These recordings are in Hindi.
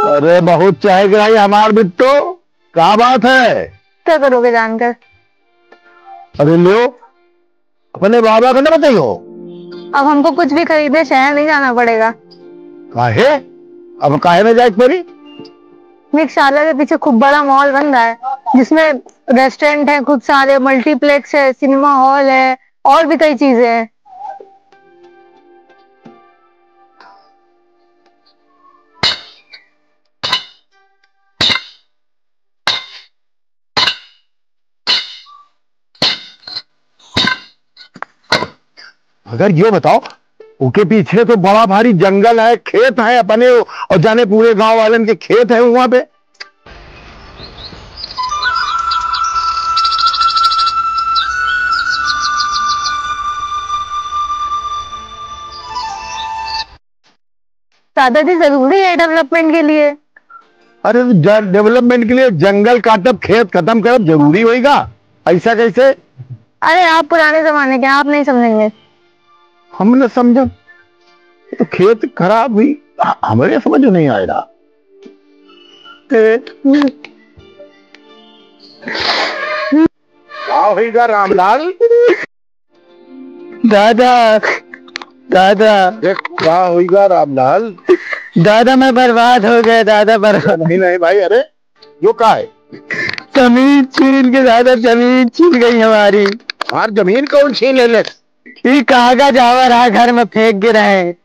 अरे बहुत चाय गिराई हमार बिट्टो, क्या बात है? क्या करोगे जानकर? अरे लो, अपने बाबा को न बताइयो। अब हमको कुछ भी खरीदे शहर नहीं जाना पड़ेगा। काहे? अब काहे में जाए पड़ी? मेघशाला के पीछे खूब बड़ा मॉल बन रहा है, जिसमें रेस्टोरेंट है, खूब सारे मल्टीप्लेक्स है, सिनेमा हॉल है, और भी कई चीजें हैं। अगर ये बताओ, उसके पीछे तो बड़ा भारी जंगल है, खेत है अपने, और जाने पूरे गांव वाले के खेत है वहां पे। दादाजी जरूरी है डेवलपमेंट के लिए। अरे डेवलपमेंट के लिए जंगल काटब, खेत खत्म करब जरूरी होएगा? ऐसा कैसे? अरे आप पुराने जमाने के, आप नहीं समझेंगे। हम न समझो तो खेत खराब हुई, हमारे समझ में नहीं आएगा। क्या होगा रामलाल? दादा, दादा, क्या होगा रामलाल? दादा मैं बर्बाद हो गया दादा, बर्बाद। नहीं नहीं भाई, अरे यो क्या है? जमीन छीन के दादा, जमीन छीन गई हमारी। हमार जमीन कौन छीन ले? ये कागज आवा रहा, घर में फेंक गिरा है।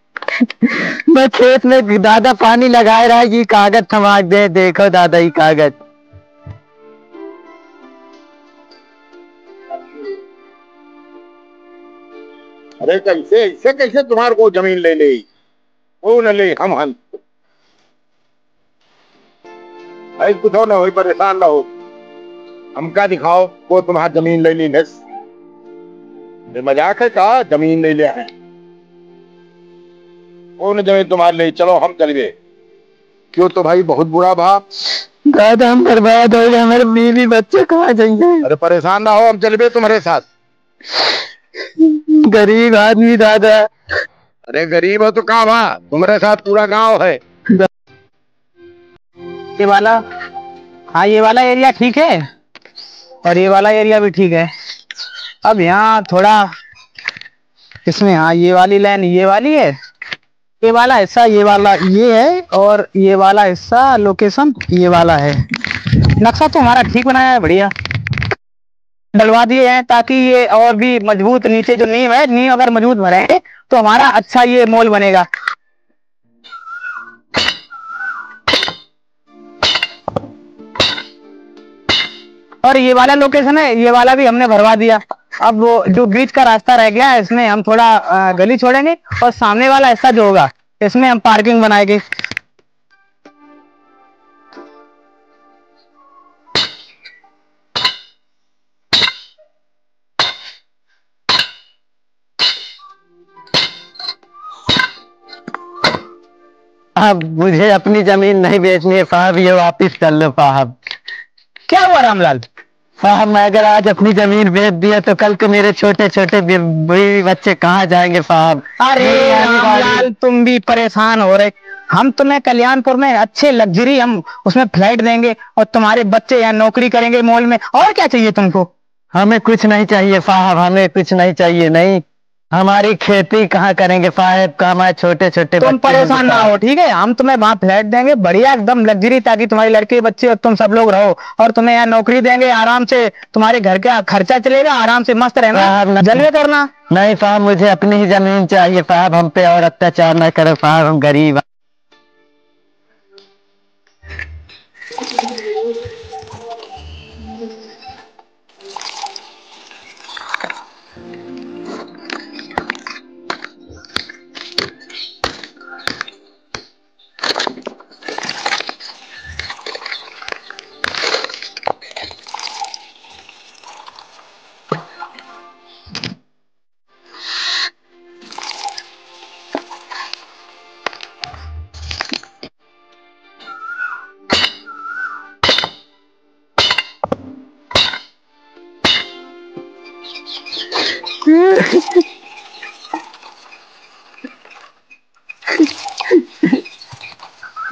मैं खेत में दादा पानी लगाए रहा, ये कागज थमा दे, देखो दादा ये कागज। अरे कैसे ऐसे कैसे तुम्हारे को जमीन ले ले? वो न ले, हम ऐसे कुछ हो ना हो, परेशान ना हो। हमका दिखाओ वो तुम्हारी जमीन ले ली नस। ये मजाक है का? जमीन ले लिया है, कौन जमीन तुम्हारे ले? चलो हम चलिए। क्यों तो भाई बहुत बुरा भाव। दादा हम बर्बाद हो गए, हमारे बीवी बच्चे कहाँ जाएंगे? अरे परेशान ना हो, हम चलिए तुम्हारे साथ। गरीब आदमी दादा। अरे गरीब हो तो कहाँ वहाँ, तुम्हारे साथ पूरा गांव है। ये वाला, हाँ ये वाला एरिया ठीक है, और ये वाला एरिया भी ठीक है। अब यहाँ थोड़ा इसमें, हाँ ये वाली लाइन ये वाली है, ये वाला हिस्सा ये वाला ये है, और ये वाला हिस्सा लोकेशन ये वाला है। नक्शा तो हमारा ठीक बनाया है, बढ़िया डलवा दिए हैं, ताकि ये और भी मजबूत, नीचे जो नींव है, नींव अगर मजबूत भरेंगे तो हमारा अच्छा ये मॉल बनेगा। और ये वाला लोकेशन है, ये वाला भी हमने भरवा दिया। अब वो जो बीच का रास्ता रह गया है, इसमें हम थोड़ा गली छोड़ेंगे, और सामने वाला हिस्सा जो होगा इसमें हम पार्किंग बनाएंगे। अब मुझे अपनी जमीन नहीं बेचनी है साहब, ये वापिस कर लो साहब। क्या हुआ रामलाल? साहब मैं अगर आज अपनी जमीन बेच दिया तो कल को मेरे छोटे छोटे बीवी बच्चे कहाँ जाएंगे साहब? अरे रामलाल तुम भी परेशान हो रहे। हम तुम्हें कल्याणपुर में अच्छे लग्जरी, हम उसमें फ्लाइट देंगे, और तुम्हारे बच्चे यहाँ नौकरी करेंगे मॉल में। और क्या चाहिए तुमको? हमें कुछ नहीं चाहिए साहब, हमें कुछ नहीं चाहिए। नहीं, हमारी खेती कहाँ करेंगे साहब, का हमारे छोटे छोटे। तुम परेशान ना हो, ठीक है? हम तुम्हें वहां फ्लैट देंगे बढ़िया एकदम लग्जरी, ताकि तुम्हारी लड़के बच्चे और तुम सब लोग रहो, और तुम्हें यहाँ नौकरी देंगे, आराम से तुम्हारे घर का खर्चा चलेगा, आराम से मस्त रहना, जलवे करना। नहीं साहब, मुझे अपनी ही जमीन चाहिए साहब, हम पे और अत्याचार न करो साहब, हम गरीब।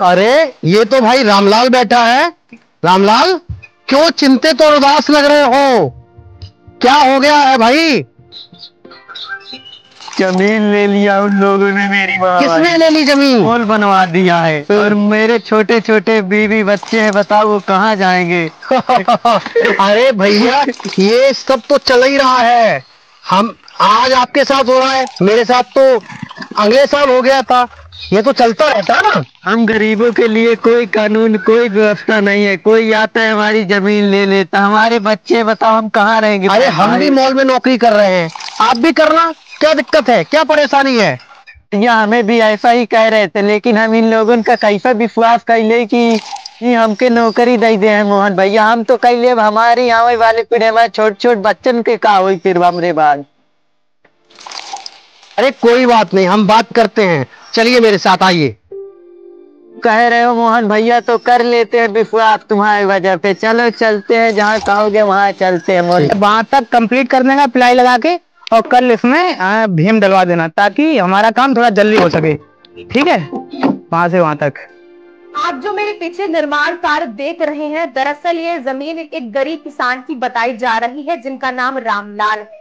अरे ये तो भाई रामलाल बैठा है। रामलाल, क्यों चिंतित और उदास लग रहे हो? क्या हो गया है भाई? जमीन ले लिया उन लोगों ने मेरी। किसने ले ली जमीन? मॉल बनवा दिया है और मेरे छोटे छोटे बीवी बच्चे हैं, बताओ वो कहाँ जाएंगे? अरे भैया, ये सब तो चल ही रहा है। हम आज आपके साथ हो रहा है, मेरे साथ तो अगले साल हो गया था। ये तो चलता रहता है ना। हम गरीबों के लिए कोई कानून, कोई व्यवस्था नहीं है। कोई आता है हमारी जमीन ले लेता, हमारे बच्चे बताओ हम कहाँ रहेंगे? अरे हम भी मॉल में नौकरी कर रहे हैं, आप भी करना। क्या दिक्कत है, क्या परेशानी है? या हमें भी ऐसा ही कह रहे थे, लेकिन हम इन लोगों का कैसा विश्वास कर ले कि हमके नौकरी दे दे हैं मोहन भैया। हम तो कह ले हमारी आवे वाले पीढ़ी में छोट छोट बच्चन के का हुई फिर हमरे बाद। अरे कोई बात नहीं, हम बात करते हैं। चलिए मेरे साथ आइए। कह रहे हो मोहन भैया तो कर लेते हैं विश्वास तुम्हारी वजह पे। चलो चलते हैं, जहाँ कहोगे वहाँ चलते हैं। वहां तक कंप्लीट कर देगा प्लाई लगा के, और कल इसमें भीम डलवा देना ताकि हमारा काम थोड़ा जल्दी हो सके। ठीक है, वहां से वहां तक। आप जो मेरे पीछे निर्माण कार्य देख रहे हैं, दरअसल ये जमीन एक गरीब किसान की बताई जा रही है जिनका नाम रामलाल है।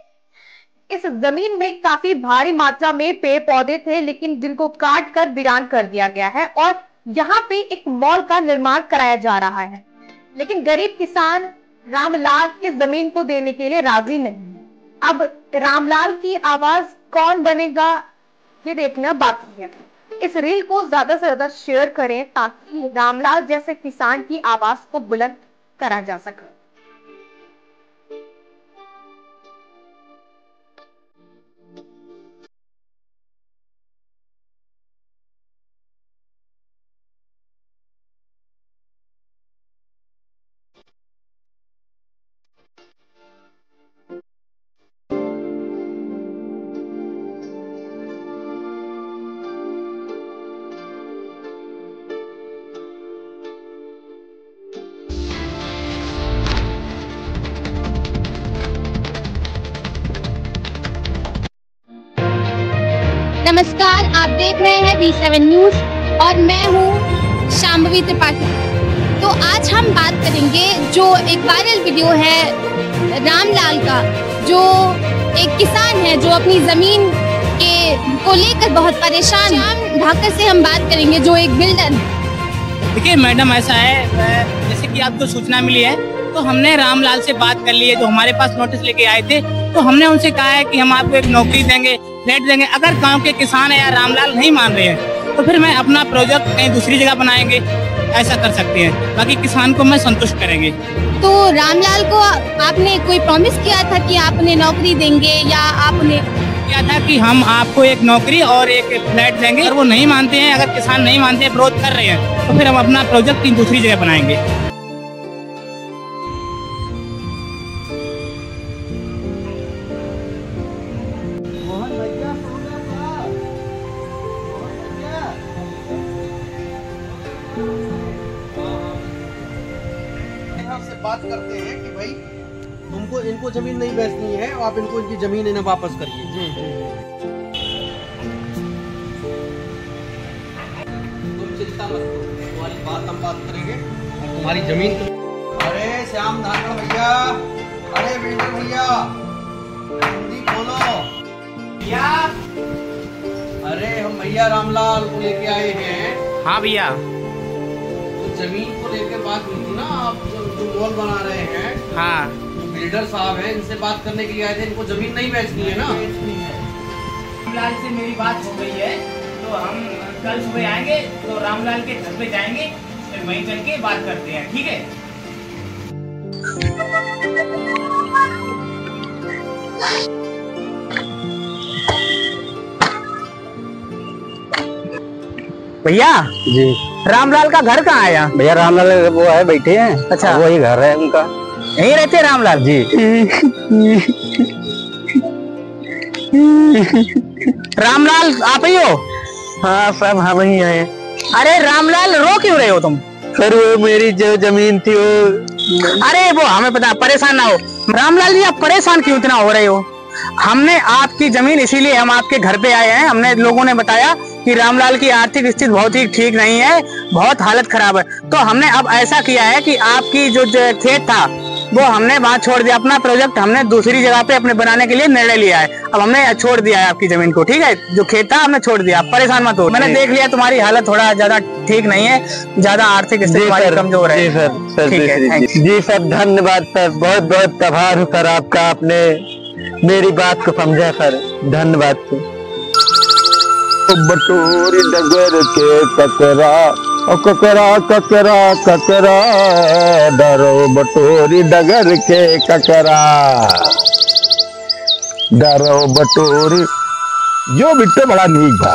इस जमीन में काफी भारी मात्रा में पेड़ पौधे थे, लेकिन जिनको काट कर वीरान कर दिया गया है और यहाँ पे एक मॉल का निर्माण कराया जा रहा है। लेकिन गरीब किसान रामलाल इस जमीन को देने के लिए राजी नहीं। अब रामलाल की आवाज कौन बनेगा ये देखना बाकी है। इस रील को ज्यादा से ज्यादा शेयर करें ताकि रामलाल जैसे किसान की आवाज को बुलंद करा जा सके। नमस्कार, आप देख रहे हैं V7 न्यूज और मैं हूँ शांभवी त्रिपाठी। तो आज हम बात करेंगे जो एक वायरल वीडियो है रामलाल का, जो एक किसान है जो अपनी जमीन को लेकर बहुत परेशान है। ढाका से हम बात करेंगे जो एक बिल्डर है। देखिए मैडम, ऐसा है जैसे कि आपको सूचना मिली है तो हमने रामलाल से बात कर ली है, जो हमारे पास नोटिस लेके आए थे। तो हमने उनसे कहा है कि हम आपको एक नौकरी देंगे, फ्लैट देंगे। अगर गांव के किसान है या रामलाल नहीं मान रहे हैं तो फिर मैं अपना प्रोजेक्ट कहीं दूसरी जगह बनाएंगे, ऐसा कर सकते हैं। बाकी किसान को मैं संतुष्ट करेंगे। तो रामलाल को आपने कोई प्रॉमिस किया था कि आपने नौकरी देंगे, या आपने क्या था कि हम आपको एक नौकरी और एक फ्लैट देंगे? अगर वो नहीं मानते हैं, अगर किसान नहीं मानते हैं, विरोध कर रहे हैं, तो फिर हम अपना प्रोजेक्ट कहीं दूसरी जगह बनाएंगे। बात करते हैं कि भाई तुमको इनको जमीन नहीं बेचनी है, आप इनको इनकी जमीन इन्हें वापस करिए। तुम चिंता मत करो, तुम्हारी बात हम बात करेंगे और तुम्हारी जमीन। अरे श्याम धाकड़ भैया, अरे बिल्डर भैया, हिंदी बोलो भैया। अरे हम भैया रामलाल को लेके आए हैं। हाँ भैया, जमीन को लेकर बात हुई थी ना, आप जो मॉल बना रहे हैं। हाँ, जो बिल्डर साहब हैं, इनसे बात करने के लिए आए थे। इनको जमीन नहीं बेचनी है ना? रामलाल से मेरी बात हो गई है, तो हम कल सुबह आएंगे तो रामलाल के घर पे जाएंगे, फिर वहीं चल के बात करते हैं। ठीक है भैया जी, रामलाल का घर कहाँ आया? भैया रामलाल वो है, बैठे हैं। अच्छा, वही घर है उनका। यहीं रहते हैं रामलाल जी? रामलाल आप ही हो? हाँ सब हम ही हैं। अरे रामलाल, रो क्यों रहे हो तुम? फिर वो मेरी जो जमीन थी वो। अरे वो हमें पता, परेशान ना हो। रामलाल जी, आप परेशान क्यों इतना हो रहे हो? हमने आपकी जमीन, इसीलिए हम आपके घर पे आए हैं। हमने लोगों ने बताया कि रामलाल की आर्थिक स्थिति बहुत ही ठीक नहीं है, बहुत हालत खराब है। तो हमने अब ऐसा किया है कि आपकी जो खेत था वो हमने वहाँ छोड़ दिया, अपना प्रोजेक्ट हमने दूसरी जगह पे अपने बनाने के लिए निर्णय लिया है। अब हमने छोड़ दिया है आपकी जमीन को, ठीक है, जो खेत था हमने छोड़ दिया, परेशान मत हो। मैंने देख लिया तुम्हारी हालत थोड़ा ज्यादा ठीक नहीं है, ज्यादा आर्थिक स्थिति हमारी कमजोर है। जी सर, धन्यवाद सर, बहुत बहुत आभार हूँ सर आपका, आपने मेरी बात को समझा सर, धन्यवाद सर। बटोरी डगर के ककरा ककरा ककरा ककरा, डरो बटोरी डगर के ककरा, डरो बटोरी। जो बिट्टो बड़ा नीक था।